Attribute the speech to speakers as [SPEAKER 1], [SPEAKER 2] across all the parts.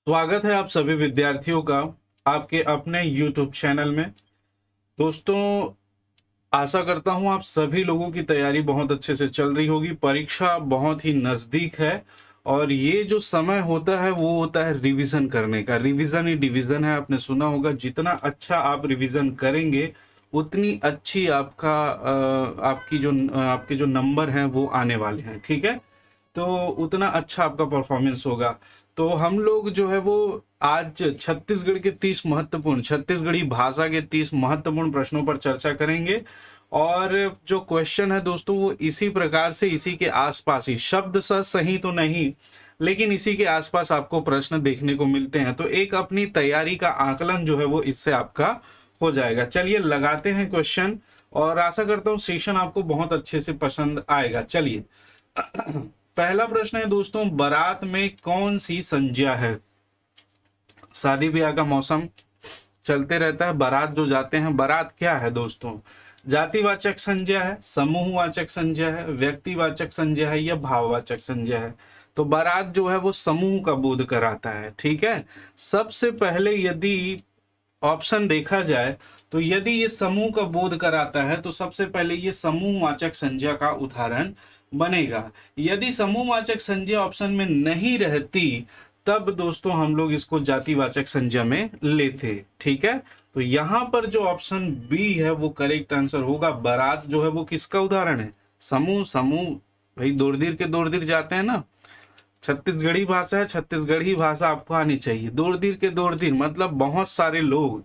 [SPEAKER 1] स्वागत है आप सभी विद्यार्थियों का आपके अपने YouTube चैनल में। दोस्तों, आशा करता हूं आप सभी लोगों की तैयारी बहुत अच्छे से चल रही होगी। परीक्षा बहुत ही नज़दीक है और ये जो समय होता है वो होता है रिवीजन करने का। रिवीजन ही डिवीजन है, आपने सुना होगा। जितना अच्छा आप रिवीजन करेंगे उतनी अच्छी आपके जो नंबर हैं वो आने वाले हैं, ठीक है। तो उतना अच्छा आपका परफॉर्मेंस होगा। तो हम लोग जो है वो आज छत्तीसगढ़ी भाषा के 30 महत्वपूर्ण प्रश्नों पर चर्चा करेंगे। और जो क्वेश्चन है दोस्तों वो इसी प्रकार से, इसी के आसपास ही, शब्द सही तो नहीं लेकिन इसी के आसपास आपको प्रश्न देखने को मिलते हैं। तो एक अपनी तैयारी का आकलन जो है वो इससे आपका हो जाएगा। चलिए लगाते हैं क्वेश्चन और आशा करता हूँ सेशन आपको बहुत अच्छे से पसंद आएगा। चलिए पहला प्रश्न है दोस्तों, बारात में कौन सी संज्ञा है? शादी ब्याह का मौसम चलते रहता है, बारात जो जाते हैं, बारात क्या है दोस्तों? जातिवाचक संज्ञा है, समूहवाचक संज्ञा है, व्यक्तिवाचक संज्ञा है या भाववाचक संज्ञा है? तो बारात जो है वो समूह का बोध कराता है, ठीक है। सबसे पहले यदि ऑप्शन देखा जाए तो यदि ये समूह का बोध कराता है तो सबसे पहले ये समूहवाचक संज्ञा का उदाहरण बनेगा। यदि समूहवाचक संज्ञा ऑप्शन में नहीं रहती तब दोस्तों हम लोग इसको जातिवाचक संज्ञा में लेते, ठीक है। तो यहां पर जो ऑप्शन बी है वो करेक्ट आंसर होगा। बारात जो है वो किसका उदाहरण है? समूह। समूह भाई दूर दूर जाते हैं ना। छत्तीसगढ़ी भाषा है, छत्तीसगढ़ी भाषा आपको आनी चाहिए। दूर दूर मतलब बहुत सारे लोग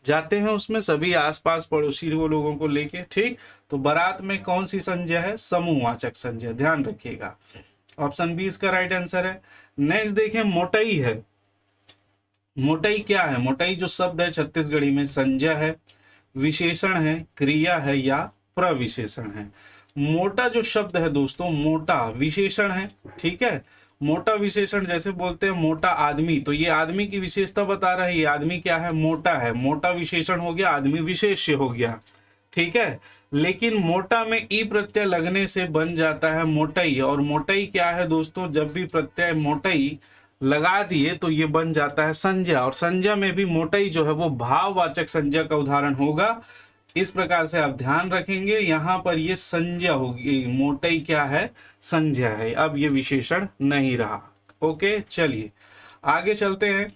[SPEAKER 1] जाते हैं उसमें, सभी आसपास पड़ोसी वो लोगों को लेके, ठीक। तो बारात में कौन सी संज्ञा है? समूहवाचक संज्ञा, ध्यान रखिएगा। ऑप्शन बी इसका राइट आंसर है। नेक्स्ट देखें, मोटाई है। मोटाई क्या है? मोटाई जो शब्द है छत्तीसगढ़ी में संज्ञा है, विशेषण है, क्रिया है या प्रविशेषण है? मोटा जो शब्द है दोस्तों, मोटा विशेषण है, ठीक है। मोटा विशेषण जैसे बोलते हैं मोटा आदमी, तो ये आदमी की विशेषता बता रहा है। ये आदमी क्या है? मोटा है। मोटा विशेषण हो गया, आदमी विशेष्य हो गया, ठीक है। लेकिन मोटा में ई प्रत्यय लगने से बन जाता है मोटाई। और मोटाई क्या है दोस्तों? जब भी प्रत्यय मोटाई लगा दिए तो ये बन जाता है संज्ञा। और संज्ञा में भी मोटाई जो है वो भाववाचक संज्ञा का उदाहरण होगा। इस प्रकार से आप ध्यान रखेंगे, यहां पर ये संज्ञा होगी। मोटाई क्या है? संज्ञा है। अब ये विशेषण नहीं रहा। ओके, चलिए आगे चलते हैं।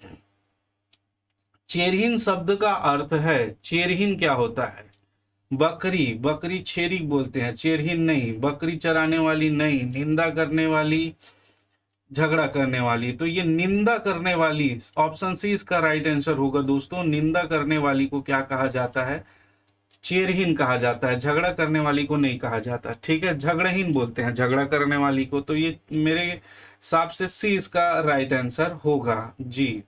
[SPEAKER 1] चेरहीन शब्द का अर्थ है, चेरहीन क्या होता है? बकरी, बकरी छेरी बोलते हैं, चेरहीन नहीं। बकरी चराने वाली नहीं, निंदा करने वाली, झगड़ा करने वाली। तो ये निंदा करने वाली, ऑप्शन सी इसका राइट आंसर होगा दोस्तों। निंदा करने वाली को क्या कहा जाता है? चेरहीन कहा जाता है। झगड़ा करने वाली को नहीं कहा जाता, ठीक है। झगड़हीन बोलते हैं झगड़ा करने वाली को। तो ये मेरे हिसाब से सी इसका राइट आंसर होगा जी,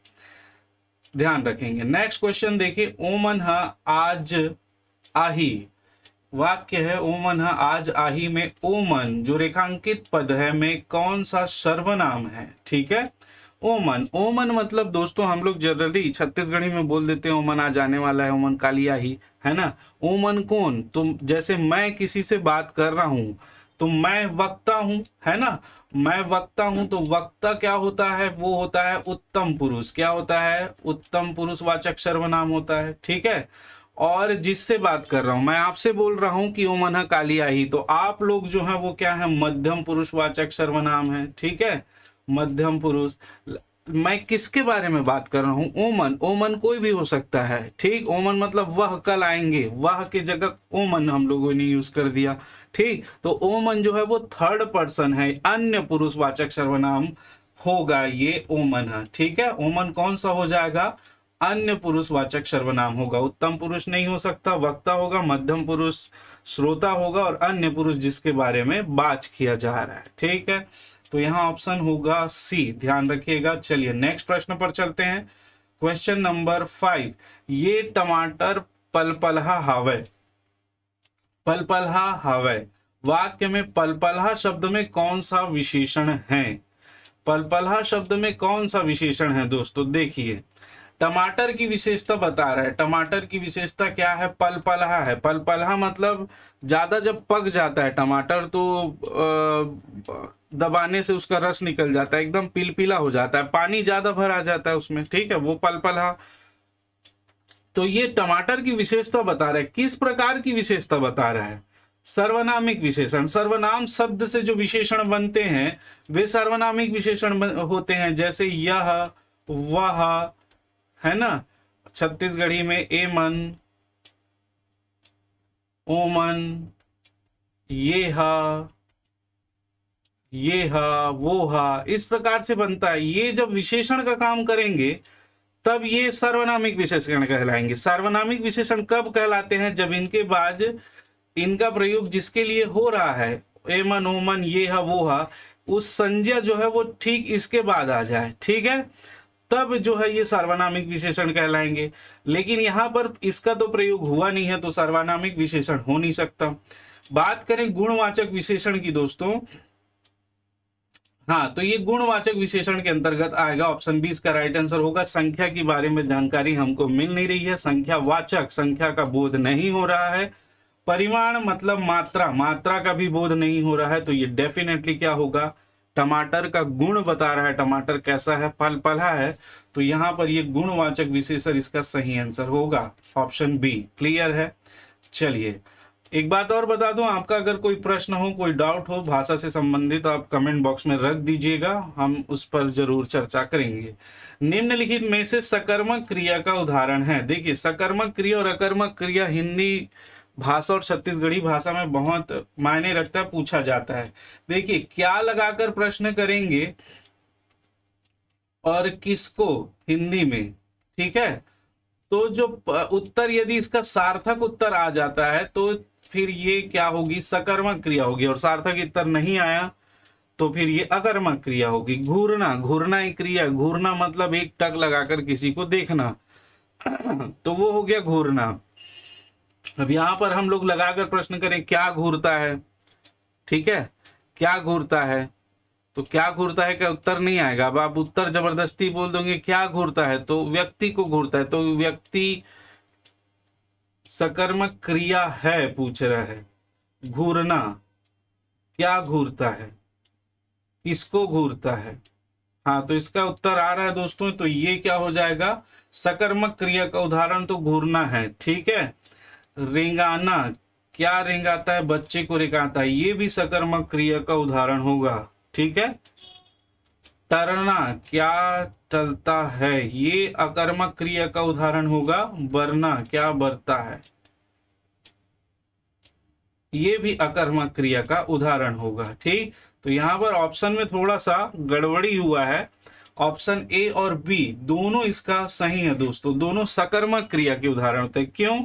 [SPEAKER 1] ध्यान रखेंगे। नेक्स्ट क्वेश्चन देखिए, ओमन आज आही। वाक्य है ओमन आज आही में ओमन जो रेखांकित पद है में कौन सा सर्वनाम है? ठीक है। ओमन, ओमन मतलब दोस्तों हम लोग जनरली छत्तीसगढ़ी में बोल देते हैं ओमन आज आने वाला है, ओमन काली आही, है ना। ओमन कौन? तुम, जैसे मैं किसी से बात कर रहा हूं तो मैं वक्ता हूं, है ना। मैं वक्ता हूं तो वक्ता क्या होता है? वो होता है उत्तम पुरुष। क्या होता है? उत्तम पुरुष वाचक सर्वनाम होता है, ठीक है। और जिससे बात कर रहा हूं, मैं आपसे बोल रहा हूं कि ओमन काली आई, तो आप लोग जो है वो क्या है? मध्यम पुरुष वाचक सर्वनाम है, ठीक है। मध्यम पुरुष। मैं किसके बारे में बात कर रहा हूं? ओमन। ओमन कोई भी हो सकता है, ठीक। ओमन मतलब वह कल आएंगे, वह के जगह ओमन हम लोगों ने यूज कर दिया, ठीक। तो ओमन जो है वो थर्ड पर्सन है, अन्य पुरुषवाचक सर्वनाम होगा ये ओमन है, ठीक है। ओमन कौन सा हो जाएगा? अन्य पुरुषवाचक सर्वनाम होगा। उत्तम पुरुष नहीं हो सकता, वक्ता होगा, मध्यम पुरुष श्रोता होगा और अन्य पुरुष जिसके बारे में बात किया जा रहा है, ठीक है। तो यहाँ ऑप्शन होगा सी, ध्यान रखिएगा। चलिए नेक्स्ट प्रश्न पर चलते हैं। क्वेश्चन नंबर 5, ये टमाटर पलपलहा हावे। पलपलहा हावे वाक्य में पलपलहा शब्द में कौन सा विशेषण है? पलपलहा शब्द में कौन सा विशेषण है दोस्तों? देखिए, टमाटर की विशेषता बता रहा है। टमाटर की विशेषता क्या है? पलपलहा है। पलपलहा मतलब ज्यादा जब पक जाता है टमाटर तो दबाने से उसका रस निकल जाता है, एकदम पिलपिला हो जाता है, पानी ज्यादा भर आ जाता है उसमें, ठीक है, वो पलपला। तो ये टमाटर की विशेषता बता रहा है। किस प्रकार की विशेषता बता रहा है? सर्वनामिक विशेषण। सर्वनाम शब्द से जो विशेषण बनते हैं वे सर्वनामिक विशेषण होते हैं, जैसे यह, वह, है ना, छत्तीसगढ़ी में एमन, ओमन, ये वो हा, इस प्रकार से बनता है। ये जब विशेषण का काम करेंगे तब ये सर्वनामिक विशेषण कहलाएंगे। सार्वनामिक विशेषण कब कहलाते हैं? जब इनके बाद इनका प्रयोग जिसके लिए हो रहा है, एमन, ओमन, ये हा, वो हा, उस संज्ञा जो है वो ठीक इसके बाद आ जाए, ठीक है, तब जो है ये सार्वनामिक विशेषण कहलाएंगे। लेकिन यहाँ पर इसका तो प्रयोग हुआ नहीं है, तो सार्वनामिक विशेषण हो नहीं सकता। बात करें गुणवाचक विशेषण की दोस्तों, हाँ, तो ये गुणवाचक विशेषण के अंतर्गत आएगा। ऑप्शन 20 का राइट आंसर होगा। संख्या के बारे में जानकारी हमको मिल नहीं रही है, संख्या वाचक, संख्या का बोध नहीं हो रहा है। परिमाण मतलब मात्रा, मात्रा का भी बोध नहीं हो रहा है, तो ये डेफिनेटली क्या होगा? टमाटर का गुण बता रहा है, टमाटर कैसा है, पलपला है, तो यहाँ पर ये गुणवाचक विशेषण इसका सही आंसर होगा, ऑप्शन बी। क्लियर है? चलिए एक बात और बता दूं, आपका अगर कोई प्रश्न हो, कोई डाउट हो भाषा से संबंधित, तो आप कमेंट बॉक्स में रख दीजिएगा, हम उस पर जरूर चर्चा करेंगे। निम्नलिखित में से सकर्मक क्रिया का उदाहरण है। देखिए, सकर्मक क्रिया और अकर्मक क्रिया हिंदी भाषा और छत्तीसगढ़ी भाषा में बहुत मायने रखता है, पूछा जाता है। देखिए, क्या लगाकर प्रश्न करेंगे और किसको हिंदी में, ठीक है, तो जो उत्तर, यदि इसका सार्थक उत्तर आ जाता है तो फिर ये क्या होगी? सकर्मक क्रिया होगी, और सार्थक उत्तर नहीं आया तो फिर ये अकर्मक क्रिया होगी। घूरना, घूरना एक क्रिया, घूरना मतलब एक टक लगाकर किसी को देखना तो वो हो गया घूरना। अब यहां पर हम लोग लगाकर प्रश्न करें क्या घूरता है, ठीक है, क्या घूरता है, तो क्या घूरता है का उत्तर नहीं आएगा। अब आप उत्तर जबरदस्ती बोल दोगे क्या घूरता है, तो व्यक्ति को घूरता है, तो व्यक्ति सकर्मक क्रिया है, पूछ रहा है। घूरना, क्या घूरता है, किसको घूरता है, हाँ, तो इसका उत्तर आ रहा है दोस्तों, तो ये क्या हो जाएगा? सकर्मक क्रिया का उदाहरण तो घूरना है, ठीक है। रेंगाना, क्या रेंगाता है, बच्चे को रेंगाता है, ये भी सकर्मक क्रिया का उदाहरण होगा, ठीक है। तरना, क्या चलता है, ये अकर्मक क्रिया का उदाहरण होगा। बरना, क्या बरता है, ये भी अकर्मक क्रिया का उदाहरण होगा, ठीक। तो यहाँ पर ऑप्शन में थोड़ा सा गड़बड़ी हुआ है। ऑप्शन ए और बी दोनों इसका सही है दोस्तों, दोनों सकर्मक क्रिया के उदाहरण होते हैं। क्यों?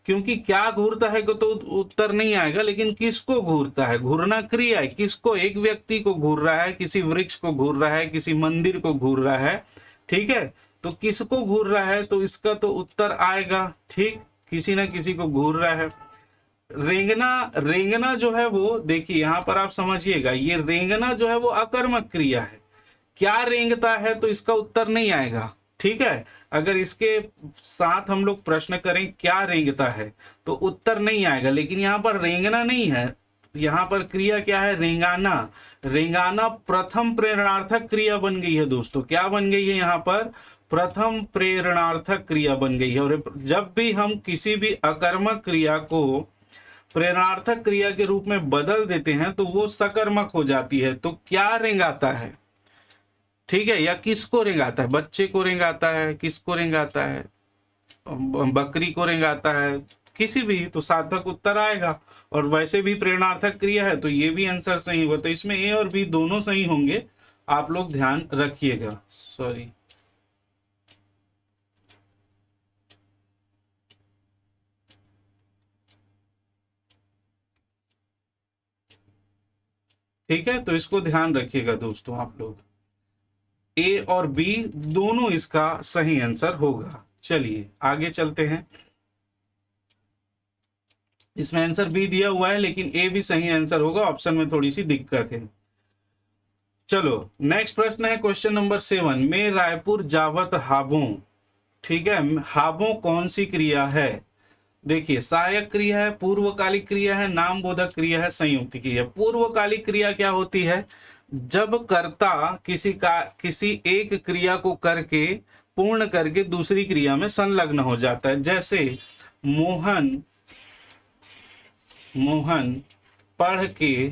[SPEAKER 1] क्योंकि क्या घूरता है को तो उत्तर नहीं आएगा, लेकिन किसको घूरता है, घूरना क्रिया है, किसको, एक व्यक्ति को घूर रहा है, किसी वृक्ष को घूर रहा है, किसी मंदिर को घूर रहा है, ठीक है, तो किसको घूर रहा है, तो इसका तो उत्तर आएगा, ठीक, किसी ना किसी को घूर रहा है। रेंगना, रेंगना जो है वो, देखिए यहां पर आप समझिएगा, ये रेंगना जो है वो अकर्मक क्रिया है। क्या रेंगता है, तो इसका उत्तर नहीं आएगा, ठीक है। अगर इसके साथ हम लोग प्रश्न करें क्या रेंगता है, तो उत्तर नहीं आएगा, लेकिन यहाँ पर रेंगना नहीं है, यहाँ पर क्रिया क्या है, रेंगाना। रेंगाना प्रथम प्रेरणार्थक क्रिया बन गई है दोस्तों, क्या बन गई है, यहाँ पर प्रथम प्रेरणार्थक क्रिया बन गई है। और जब भी हम किसी भी अकर्मक क्रिया को प्रेरणार्थक क्रिया के रूप में बदल देते हैं तो वो सकर्मक हो जाती है। तो क्या रेंगाता है, ठीक है, या किसको रेंगाता है, बच्चे को रेंगाता है, किसको रेंगाता है, बकरी को रेंगाता है, किसी भी, तो सार्थक उत्तर आएगा। और वैसे भी प्रेरणार्थक क्रिया है तो ये भी आंसर सही होगा। तो इसमें ए और बी दोनों सही होंगे, आप लोग ध्यान रखिएगा। सॉरी, ठीक है, तो इसको ध्यान रखिएगा दोस्तों आप लोग, ए और बी दोनों इसका सही आंसर होगा। चलिए आगे चलते हैं। इसमें आंसर बी दिया हुआ है, लेकिन ए भी सही आंसर होगा, ऑप्शन में थोड़ी सी दिक्कत है। चलो नेक्स्ट प्रश्न है क्वेश्चन नंबर 7, मैं रायपुर जावत हाबों, ठीक है, हाबों कौन सी क्रिया है? देखिए, सहायक क्रिया है, पूर्वकालिक क्रिया है, नाम बोधक क्रिया है, संयुक्त क्रिया। पूर्वकालिक क्रिया क्या होती है? जब कर्ता किसी एक क्रिया को करके पूर्ण करके दूसरी क्रिया में संलग्न हो जाता है। जैसे मोहन पढ़ के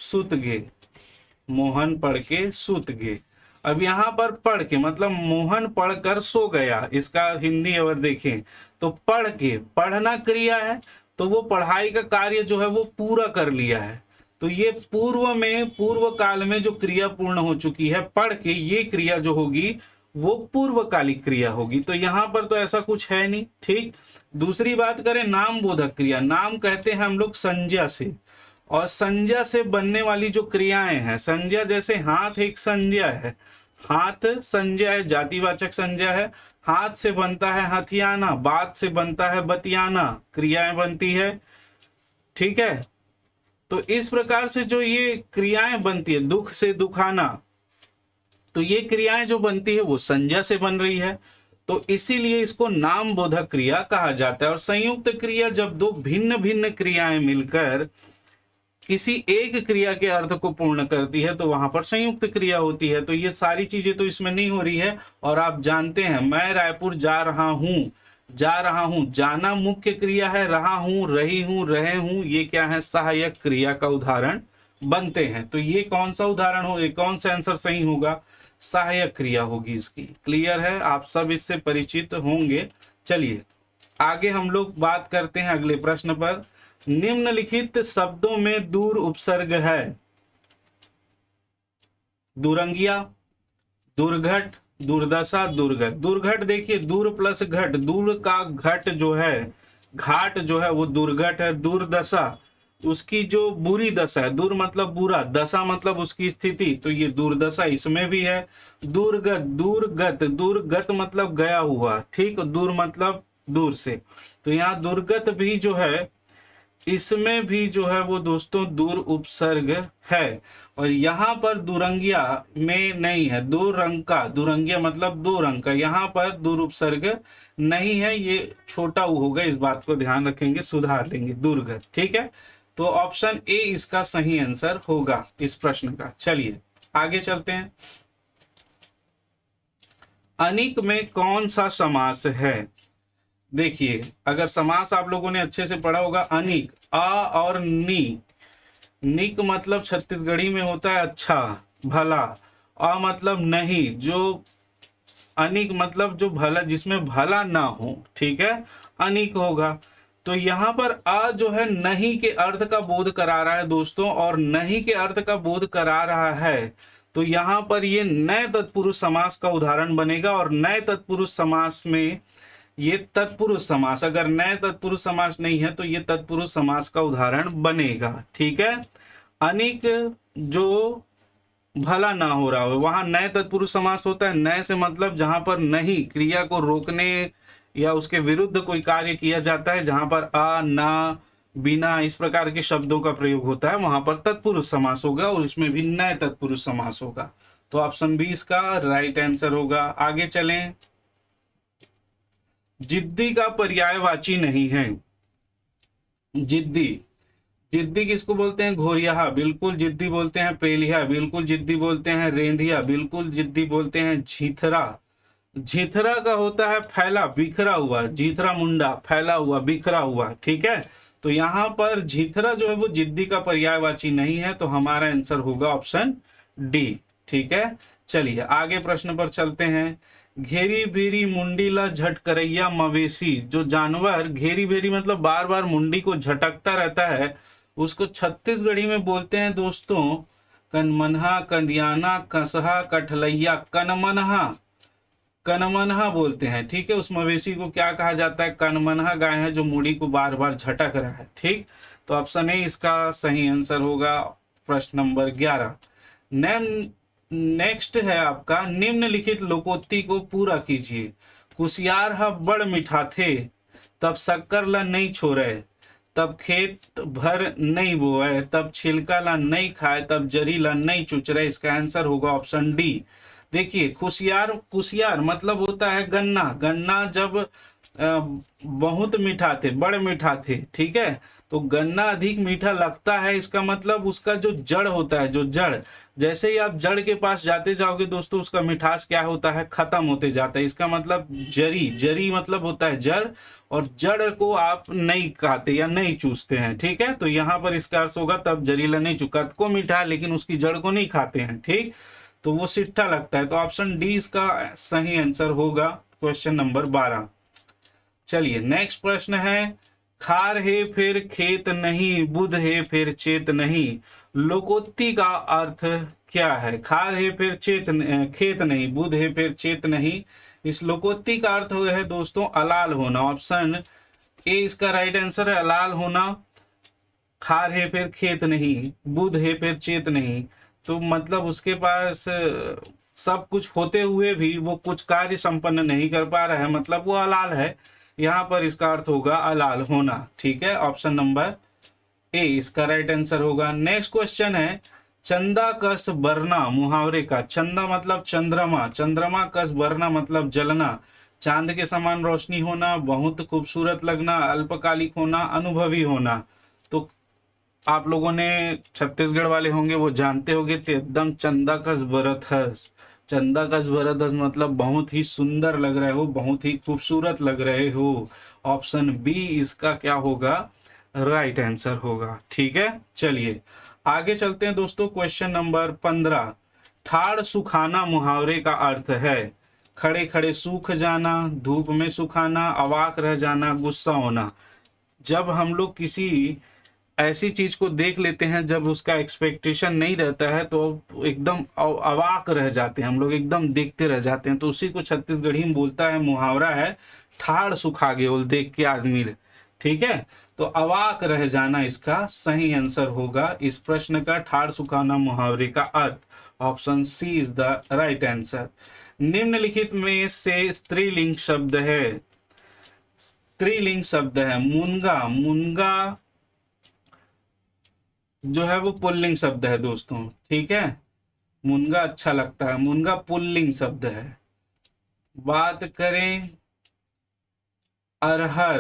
[SPEAKER 1] सुत गे, मोहन पढ़ के सुत गे। अब यहाँ पर पढ़ के मतलब मोहन पढ़कर सो गया, इसका हिंदी अगर देखें तो पढ़ के, पढ़ना क्रिया है तो वो पढ़ाई का कार्य जो है वो पूरा कर लिया है। तो ये पूर्व काल में जो क्रिया पूर्ण हो चुकी है पढ़ के, ये क्रिया जो होगी वो पूर्वकालिक क्रिया होगी। तो यहाँ पर तो ऐसा कुछ है नहीं। ठीक, दूसरी बात करें नाम बोधक क्रिया, नाम कहते हैं हम लोग संज्ञा से, और संज्ञा से बनने वाली जो क्रियाएं हैं, संज्ञा जैसे हाथ एक संज्ञा है, हाथ संज्ञा है, जातिवाचक संज्ञा है। हाथ से बनता है हथियाना, बात से बनता है बतियाना, क्रियाएं बनती है। ठीक है, तो इस प्रकार से जो ये क्रियाएं बनती है, दुख से दुखाना, तो ये क्रियाएं जो बनती है वो संज्ञा से बन रही है, तो इसीलिए इसको नाम बोधक क्रिया कहा जाता है। और संयुक्त क्रिया जब दो भिन्न भिन्न क्रियाएं मिलकर किसी एक क्रिया के अर्थ को पूर्ण करती है तो वहां पर संयुक्त क्रिया होती है। तो ये सारी चीजें तो इसमें नहीं हो रही है। और आप जानते हैं मैं रायपुर जा रहा हूं, जाना मुख्य क्रिया है, रहा हूं, रही हूं, रहे हूं, ये क्या है, सहायक क्रिया का उदाहरण बनते हैं। तो ये कौन सा उदाहरण होगा, कौन सा आंसर सही होगा, सहायक क्रिया होगी इसकी। क्लियर है, आप सब इससे परिचित होंगे। चलिए आगे हम लोग बात करते हैं अगले प्रश्न पर। निम्नलिखित शब्दों में दूर उपसर्ग है। दुरंगिया, दुर्घट, दुर्दशा, दुर्गत। दुर्घट देखिए दूर प्लस घट, दूर का घट जो है, घाट जो है वो दुर्घट है। दुर्दशा उसकी जो बुरी दशा है, दूर मतलब बुरा, दशा मतलब उसकी स्थिति, तो ये दुर्दशा इसमें भी है। दुर्गत, दुर्गत मतलब गया हुआ। ठीक, दूर मतलब दूर से, तो यहाँ दुर्गत भी जो है इसमें भी जो है वो दोस्तों दूर उपसर्ग है। और यहाँ पर दुरंगिया में नहीं है, दो रंग का, दुरंगिया मतलब दो रंग का, यहाँ पर दूर उपसर्ग नहीं है, ये छोटा ऊ होगा, इस बात को ध्यान रखेंगे, सुधार लेंगे, दुर्गत। ठीक है, तो ऑप्शन ए इसका सही आंसर होगा इस प्रश्न का। चलिए आगे चलते हैं। अनिक में कौन सा समास है? देखिए अगर समास आप लोगों ने अच्छे से पढ़ा होगा, अनिक, आ और नी, निक मतलब छत्तीसगढ़ी में होता है अच्छा भला, आ मतलब नहीं, जो अनिक मतलब जो भला, जिसमें भला ना हो, ठीक है, अनिक होगा। तो यहाँ पर आ जो है नहीं के अर्थ का बोध करा रहा है दोस्तों, और नहीं के अर्थ का बोध करा रहा है, तो यहाँ पर ये नए तत्पुरुष समास का उदाहरण बनेगा। और नए तत्पुरुष समास में ये तत्पुरुष समास, अगर नए तत्पुरुष समास नहीं है तो ये तत्पुरुष समास का उदाहरण बनेगा। ठीक है, अनिक जो भला ना हो रहा हो वहां नए तत्पुरुष समास होता है। नए से मतलब जहां पर नहीं क्रिया को रोकने या उसके विरुद्ध कोई कार्य किया जाता है, जहां पर आ, ना, बिना इस प्रकार के शब्दों का प्रयोग होता है, वहां पर तत्पुरुष समास होगा, और उसमें भी नए तत्पुरुष समास होगा। तो ऑप्शन बी इसका राइट आंसर होगा। आगे चलें। जिद्दी का पर्यायवाची नहीं है। जिद्दी किसको बोलते हैं? घोरिया, बिल्कुल जिद्दी बोलते हैं। पेलिया, बिल्कुल जिद्दी बोलते हैं। रेंधिया, बिल्कुल जिद्दी बोलते हैं। झीथरा का होता है फैला, बिखरा हुआ, झीथरा मुंडा, फैला हुआ, बिखरा हुआ। ठीक है, तो यहाँ पर झीथरा जो है वो जिद्दी का पर्यायवाची नहीं है, तो हमारा आंसर होगा ऑप्शन डी। ठीक है, चलिए आगे प्रश्न पर चलते हैं। घेरी भेरी मुंडीला झटकरैया मवेशी, जो जानवर घेरी भेरी मतलब बार बार मुंडी को झटकता रहता है, उसको छत्तीसगढ़ी में बोलते हैं दोस्तों कनमनहा, कंदियाना, कसहा, कठलैया। कनमनहा बोलते हैं। ठीक है, उस मवेशी को क्या कहा जाता है? कनमनहा गाय है जो मुड़ी को बार बार झटक रहा है। ठीक, तो ऑप्शन ए इसका सही आंसर होगा प्रश्न नंबर 11। नेक्स्ट है आपका, निम्नलिखित लोकोक्ति को पूरा कीजिए। कुसियार हा बड़ मीठा थे, तब शक्कर ला नहीं छोड़े, तब खेत भर नहीं बोए, तब छिलका ला नहीं खाए, तब जरी ला नहीं चुचरे। इसका आंसर होगा ऑप्शन डी। देखिए कुसियार मतलब होता है गन्ना। गन्ना जब बहुत मीठा थे, बड़े मीठा थे, ठीक है। तो गन्ना अधिक मीठा लगता है, इसका मतलब उसका जो जड़ होता है, जो जड़, जैसे ही आप जड़ के पास जाते जाओगे दोस्तों, उसका मिठास क्या होता है, खत्म होते जाता है। इसका मतलब जरी, जरी मतलब होता है जड़, और जड़ को आप नहीं खाते या नहीं चूसते हैं, ठीक है। तो यहाँ पर इसका अर्थ होगा तब जरीला नहीं चुका को मीठा है, लेकिन उसकी जड़ को नहीं खाते हैं, ठीक, तो वो सिट्ठा लगता है। तो ऑप्शन डी इसका सही आंसर होगा, क्वेश्चन नंबर 12। चलिए नेक्स्ट प्रश्न है, खार है फिर खेत नहीं, बुध है फिर चेत नहीं, लोकोक्ति का अर्थ क्या है। खार है फिर खेत नहीं, बुध है फिर चेत नहीं, इस लोकोक्ति का अर्थ है दोस्तों अलाल होना। ऑप्शन ए इसका राइट आंसर है, अलाल होना। खार है फिर खेत नहीं, बुध है फिर चेत नहीं, तो मतलब उसके पास सब कुछ होते हुए भी वो कुछ कार्य संपन्न नहीं कर पा रहा है, मतलब वो अलाल है। यहाँ पर इसका अर्थ होगा अलाल होना, ठीक है। ऑप्शन नंबर ए इसका राइट आंसर होगा। नेक्स्ट क्वेश्चन है, चंदा कस बरना, मुहावरे का चंदा मतलब चंद्रमा, चंद्रमा कस बरना मतलब जलना, चांद के समान रोशनी होना, बहुत खूबसूरत लगना, अल्पकालिक होना, अनुभवी होना। तो आप लोगों ने छत्तीसगढ़ वाले होंगे वो जानते होंगे, तो एकदम चंदा कस बरत हस, चंदा कस बरत हस मतलब बहुत ही सुंदर लग रहे हो, बहुत ही खूबसूरत लग रहे हो। ऑप्शन बी इसका क्या होगा, राइट आंसर होगा, ठीक है। चलिए आगे चलते हैं दोस्तों, क्वेश्चन नंबर 15। ठाड़ सुखाना मुहावरे का अर्थ है, खड़े खड़े सूख जाना, धूप में सुखाना, अवाक रह जाना, गुस्सा होना। जब हम लोग किसी ऐसी चीज को देख लेते हैं जब उसका एक्सपेक्टेशन नहीं रहता है, तो एकदम अवाक रह जाते हैं हम लोग, एकदम देखते रह जाते हैं, तो उसी को छत्तीसगढ़ी में बोलता है, मुहावरा है ठाड़ सुखा गेल देख के आदमी, ठीक है। तो अवाक रह जाना इसका सही आंसर होगा इस प्रश्न का, ठाड़ सुखाना मुहावरे का अर्थ। Option C is the right answer. निम्नलिखित में से स्त्रीलिंग शब्द है, स्त्रीलिंग शब्द है मुनगा, मुनगा जो है वो पुल्लिंग शब्द है दोस्तों, ठीक है। मुनगा अच्छा लगता है, मुनगा पुल्लिंग शब्द है। बात करें अरहर,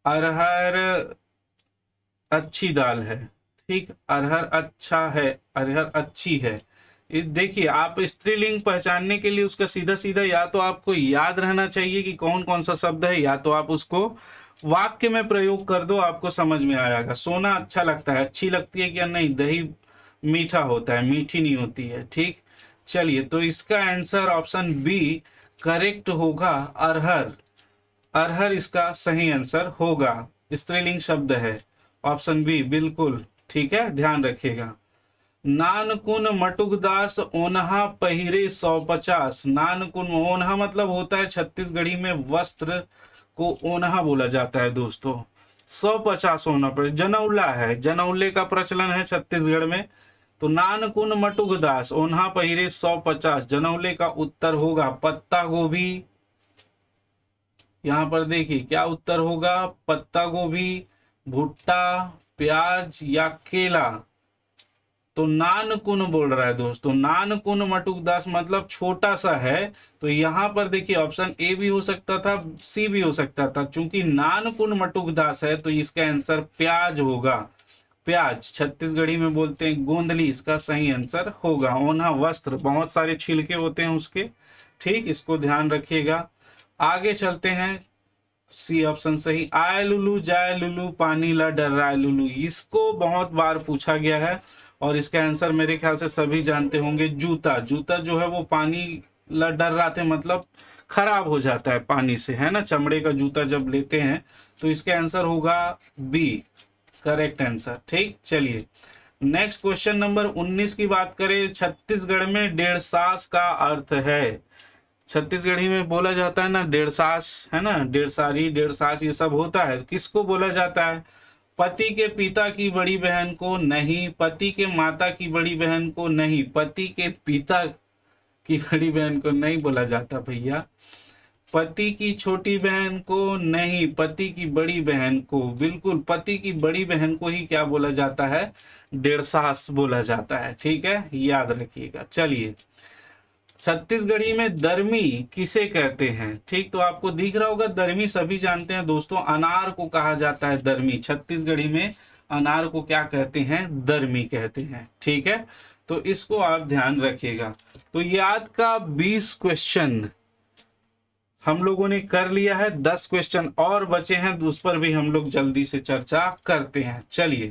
[SPEAKER 1] अरहर अच्छी दाल है, ठीक, अरहर अच्छा है, अरहर अच्छी है। देखिए आप स्त्रीलिंग पहचानने के लिए उसका सीधा सीधा या तो आपको याद रहना चाहिए कि कौन कौन सा शब्द है, या तो आप उसको वाक्य में प्रयोग कर दो, आपको समझ में आएगा। सोना अच्छा लगता है, अच्छी लगती है क्या, नहीं, दही मीठा होता है, मीठी नहीं होती है, ठीक। चलिए तो इसका आंसर ऑप्शन बी करेक्ट होगा, अरहर, अरहर इसका सही आंसर होगा, स्त्रीलिंग शब्द है। ऑप्शन बी बिल्कुल ठीक है, ध्यान रखिएगा। नानकुन मटुकदास ओनहा पहिरे 150, नानकुन, ओनहा मतलब होता है छत्तीसगढ़ी में वस्त्र को ओनहा बोला जाता है दोस्तों। 150 होना पर जनौला है, जनौले का प्रचलन है छत्तीसगढ़ में। तो नानकुन मटुकदास ओनहा पहिरे 150, जनौले का उत्तर होगा पत्ता गोभी। यहां पर देखिए क्या उत्तर होगा, पत्ता गोभी, भुट्टा, प्याज या केला। तो नानकुन बोल रहा है दोस्तों, नानकुन मटुकदास मतलब छोटा सा है। तो यहां पर देखिए ऑप्शन ए भी हो सकता था, सी भी हो सकता था, चूंकि नानकुन मटुकदास है तो इसका आंसर प्याज होगा। प्याज छत्तीसगढ़ी में बोलते हैं गोंदली, इसका सही आंसर होगा। ओना वस्त्र, बहुत सारे छिलके होते हैं उसके, ठीक, इसको ध्यान रखिएगा। आगे चलते हैं, सी ऑप्शन सही। आय लुलू जाय लुलू पानी ला डर्राय लुलू, इसको बहुत बार पूछा गया है और इसका आंसर मेरे ख्याल से सभी जानते होंगे, जूता। जूता जो है वो पानी ला डर्राते मतलब खराब हो जाता है पानी से, है ना, चमड़े का जूता जब लेते हैं। तो इसका आंसर होगा बी, करेक्ट आंसर, ठीक। चलिए नेक्स्ट क्वेश्चन नंबर 19 की बात करें। छत्तीसगढ़ में डेढ़ सास का अर्थ है, छत्तीसगढ़ी में बोला जाता है ना डेढ़ सास, है ना, डेढ़ सारी, डेढ़ सास, ये सब होता है। किसको बोला जाता है, पति के पिता की बड़ी बहन को नहीं, पति के माता की बड़ी बहन को नहीं, पति के पिता की बड़ी बहन को नहीं बोला जाता भैया, पति की छोटी बहन को नहीं, पति की बड़ी बहन को, बिल्कुल पति की बड़ी बहन को ही क्या बोला जाता है, डेढ़ सास बोला जाता है, ठीक है, याद रखिएगा। चलिए छत्तीसगढ़ी में दरमी किसे कहते हैं? ठीक, तो आपको दिख रहा होगा दरमी सभी जानते हैं दोस्तों, अनार को कहा जाता है दरमी। छत्तीसगढ़ी में अनार को क्या कहते हैं? दरमी कहते हैं। ठीक है, तो इसको आप ध्यान रखिएगा। तो याद का 20 क्वेश्चन हम लोगों ने कर लिया है, 10 क्वेश्चन और बचे हैं, उस पर भी हम लोग जल्दी से चर्चा करते हैं। चलिए,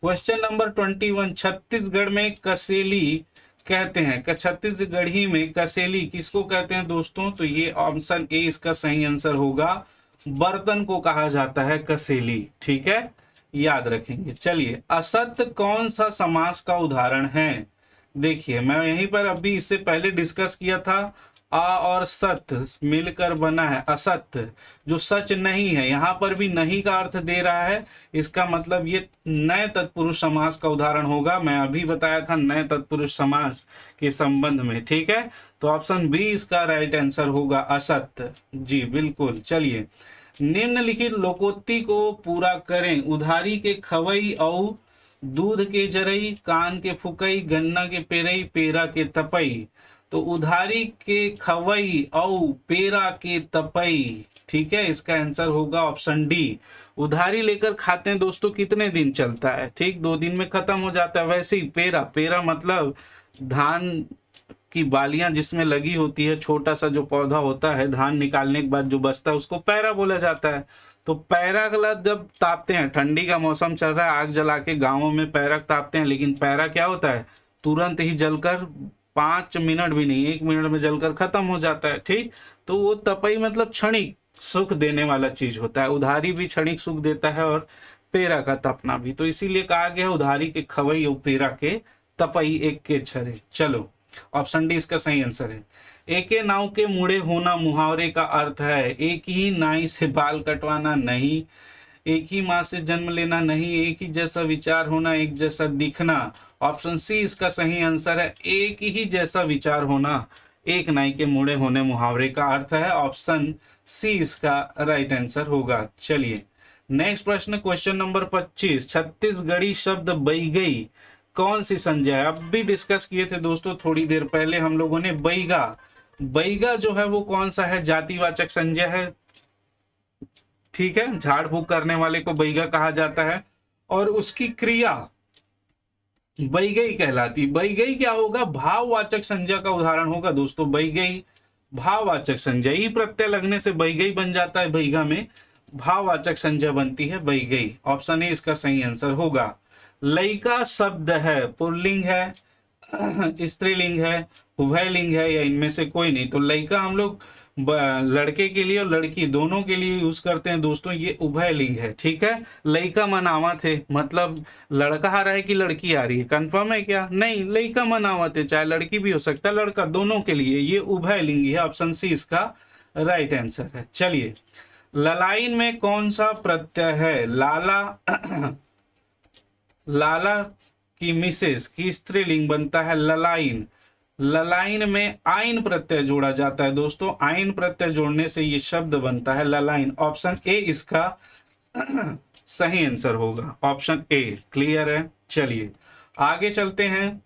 [SPEAKER 1] क्वेश्चन नंबर 21, छत्तीसगढ़ में कसेली कहते हैं, छत्तीसगढ़ी में कसेली किसको कहते हैं दोस्तों? तो ये ऑप्शन ए इसका सही आंसर होगा, बर्तन को कहा जाता है कसेली। ठीक है, याद रखेंगे। चलिए, असत्य कौन सा समास का उदाहरण है? देखिए, मैं यहीं पर अभी इससे पहले डिस्कस किया था, आ और सत्य मिलकर बना है असत्य, जो सच नहीं है। यहां पर भी नहीं का अर्थ दे रहा है, इसका मतलब ये नए तत्पुरुष समास का उदाहरण होगा। मैं अभी बताया था नए तत्पुरुष समास के संबंध में। ठीक है, तो ऑप्शन बी इसका राइट आंसर होगा, असत्य। जी बिल्कुल। चलिए, निम्नलिखित लोकोक्ति को पूरा करें। उधारी के खवई और दूध के जरई, कान के फुकई, गन्ना के पेरई, पेरा के तपई। तो उधारी के खवई और पेरा के तपई, ठीक है, इसका आंसर होगा ऑप्शन डी। उधारी लेकर खाते हैं दोस्तों, कितने दिन चलता है? ठीक, 2 दिन में खत्म हो जाता है। वैसे ही पेरा, पेरा मतलब धान की बालियां जिसमें लगी होती है, छोटा सा जो पौधा होता है, धान निकालने के बाद जो बचता है उसको पैरा बोला जाता है। तो पैरा गला जब तापते हैं, ठंडी का मौसम चल रहा है, आग जला के गाँवों में पैरा तापते हैं, लेकिन पैरा क्या होता है? तुरंत ही जलकर 5 मिनट भी नहीं, 1 मिनट में जलकर खत्म हो जाता है। ठीक, तो वो तपई मतलब क्षणिक सुख देने वाला चीज होता है। उधारी भी क्षणिक सुख देता है और पेरा का तपना भी। तो इसीलिए कहा गया उधारी के खवई और पेरा के तपई एक के छरे। चलो, ऑप्शन डी इसका सही आंसर है। एके नाव के मुड़े होना मुहावरे का अर्थ है, एक ही नाई से बाल कटवाना नहीं, एक ही माँ से जन्म लेना नहीं, एक ही जैसा विचार होना, एक जैसा दिखना। ऑप्शन सी इसका सही आंसर है, एक ही जैसा विचार होना, एक नाई के मुड़े होने मुहावरे का अर्थ है। ऑप्शन सी इसका राइट आंसर होगा। चलिए, नेक्स्ट प्रश्न, क्वेश्चन नंबर 25, छत्तीसगढ़ी शब्द बैगई कौन सी संज्ञा है? अब भी डिस्कस किए थे दोस्तों थोड़ी देर पहले हम लोगों ने। बैगा, बैगा जो है वो कौन सा है? जातिवाचक संज्ञा है। ठीक है, झाड़ फूक करने वाले को बैगा कहा जाता है, और उसकी क्रिया बैगई कहलाती। बैगई क्या होगा? भाववाचक संज्ञा का उदाहरण होगा दोस्तों। बैगई भाववाचक संज्ञा, ई प्रत्यय लगने से बैगई बन जाता है, बैगा में भाववाचक संज्ञा बनती है बैगई। ऑप्शन ए इसका सही आंसर होगा। लइका शब्द है, पुल्लिंग है, स्त्रीलिंग है, उभयलिंग है, या इनमें से कोई नहीं? तो लइका हम लोग लड़के के लिए और लड़की दोनों के लिए यूज करते हैं दोस्तों, ये उभयलिंग है। ठीक है, लइका मनावत है मतलब लड़का आ रहा है कि लड़की आ रही है? कंफर्म है क्या? नहीं, लइका मनावत है, चाहे लड़की भी हो सकता है, लड़का, दोनों के लिए ये उभयलिंग है। ऑप्शन सी इसका राइट आंसर है। चलिए, ललाइन में कौन सा प्रत्यय है? लाला लाला की मिसेस की स्त्रीलिंग बनता है ललाइन। ललाइन में आइन प्रत्यय जोड़ा जाता है दोस्तों, आइन प्रत्यय जोड़ने से ये शब्द बनता है ललाइन। ऑप्शन ए इसका सही आंसर होगा, ऑप्शन ए। क्लियर है? चलिए आगे चलते हैं।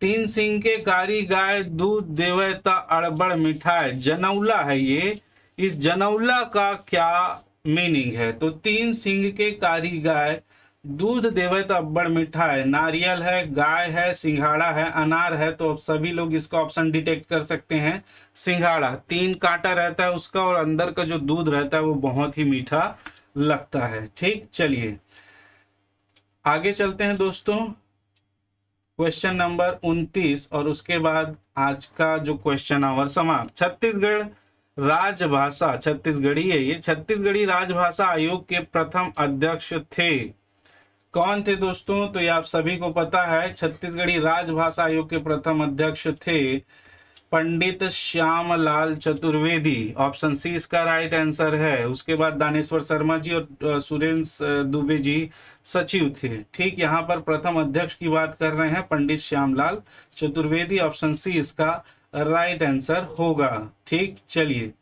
[SPEAKER 1] 3 सिंह के कारी गाय दूध देवे ता अड़बड़ मिठाई, जनौला है ये। इस जनौला का क्या मीनिंग है? तो 3 सिंह के कारी गाय दूध देवे तो अब्बड़ मीठा है, नारियल है, गाय है, सिंघाड़ा है, अनार है। तो सभी लोग इसका ऑप्शन डिटेक्ट कर सकते हैं, सिंघाड़ा। 3 कांटा रहता है उसका और अंदर का जो दूध रहता है वो बहुत ही मीठा लगता है। ठीक, चलिए आगे चलते हैं दोस्तों। क्वेश्चन नंबर 29 और उसके बाद आज का जो क्वेश्चन आवर समाप्त। छत्तीसगढ़ राजभाषा, छत्तीसगढ़ी है ये, छत्तीसगढ़ी राजभाषा आयोग के प्रथम अध्यक्ष थे। कौन थे दोस्तों? तो ये आप सभी को पता है, छत्तीसगढ़ी राजभाषा आयोग के प्रथम अध्यक्ष थे पंडित श्यामलाल चतुर्वेदी। ऑप्शन सी इसका राइट आंसर है। उसके बाद दानेश्वर शर्मा जी और सुरेंद्र दुबे जी सचिव थे। ठीक, यहाँ पर प्रथम अध्यक्ष की बात कर रहे हैं पंडित श्यामलाल चतुर्वेदी। ऑप्शन सी इसका राइट आंसर होगा। ठीक, चलिए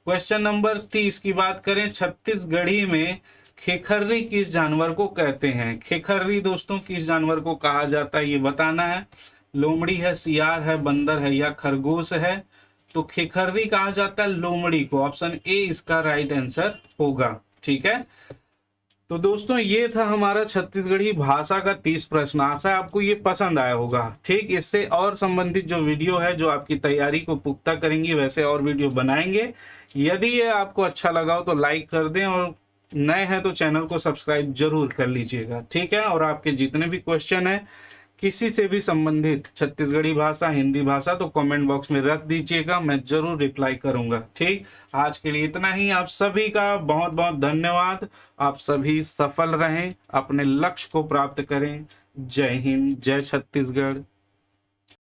[SPEAKER 1] क्वेश्चन नंबर 30 की बात करें। छत्तीसगढ़ी में खेखर्री किस जानवर को कहते हैं? खेखर्री दोस्तों किस जानवर को कहा जाता है ये बताना है। लोमड़ी है, सियार है, बंदर है या खरगोश है, तो खेखर्री कहा जाता है लोमड़ी को। ऑप्शन ए इसका राइट आंसर होगा। ठीक है, तो दोस्तों ये था हमारा छत्तीसगढ़ी भाषा का 30 प्रश्न। आशा है आपको ये पसंद आया होगा। ठीक, इससे और संबंधित जो वीडियो है जो आपकी तैयारी को पुख्ता करेंगी, वैसे और वीडियो बनाएंगे। यदि ये आपको अच्छा लगा हो तो लाइक कर दें, और नए हैं तो चैनल को सब्सक्राइब जरूर कर लीजिएगा। ठीक है, और आपके जितने भी क्वेश्चन है किसी से भी संबंधित, छत्तीसगढ़ी भाषा, हिंदी भाषा, तो कमेंट बॉक्स में रख दीजिएगा, मैं जरूर रिप्लाई करूंगा। ठीक, आज के लिए इतना ही। आप सभी का बहुत बहुत धन्यवाद। आप सभी सफल रहें, अपने लक्ष्य को प्राप्त करें। जय हिंद, जय छत्तीसगढ़।